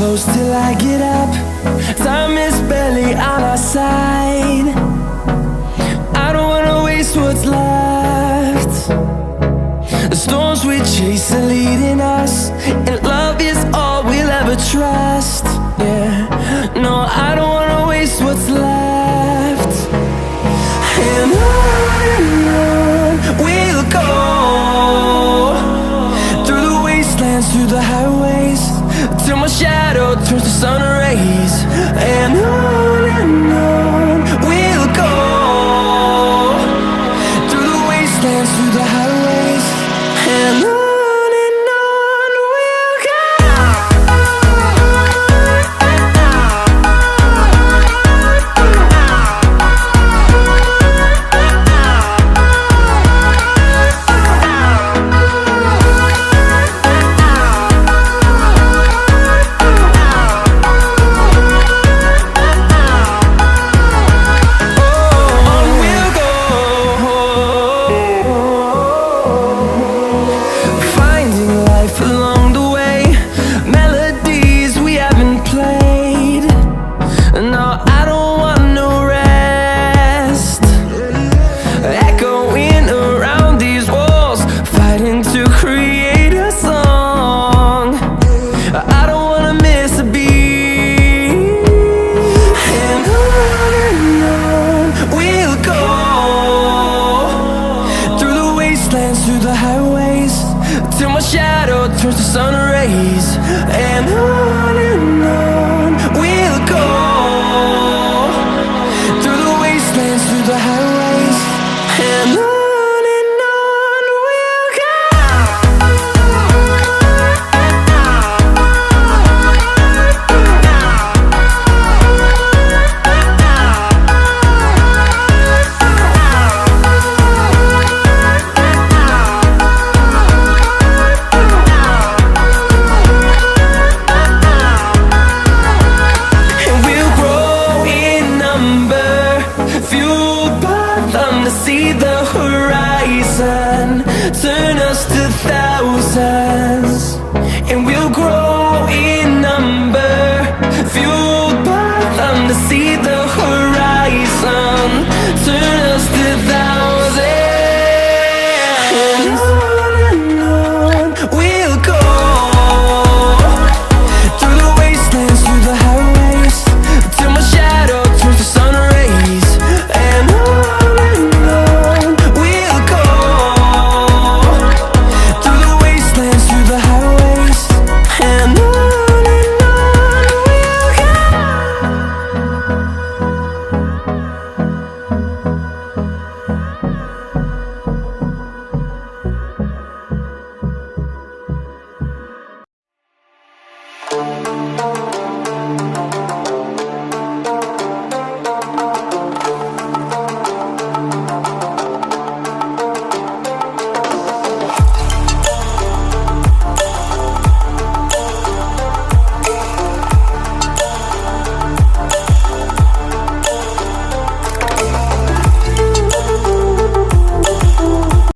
close till I get up. Time is barely on our side. I don't wanna waste what's left. The storms we chase are leading us, and love is all we'll ever trust. Yeah, no, I don't wanna waste what's left. And on we'll go, through the wastelands, through the highways, till my shadow turns to sun rays. And on we'll go, through the wastelands, through the highways, and on we'll go. Along the way, melodies we haven't played. No, I don't want no rest. Echoing around these walls, fighting to create a song. I don't wanna miss a beat. And on we'll go, through the wastelands, through the highways, till my shadow turns to sun rays. And on we'll go, through the wastelands, through the highways, and on we'll go. See the horizon turn us to thousands, and we'll grow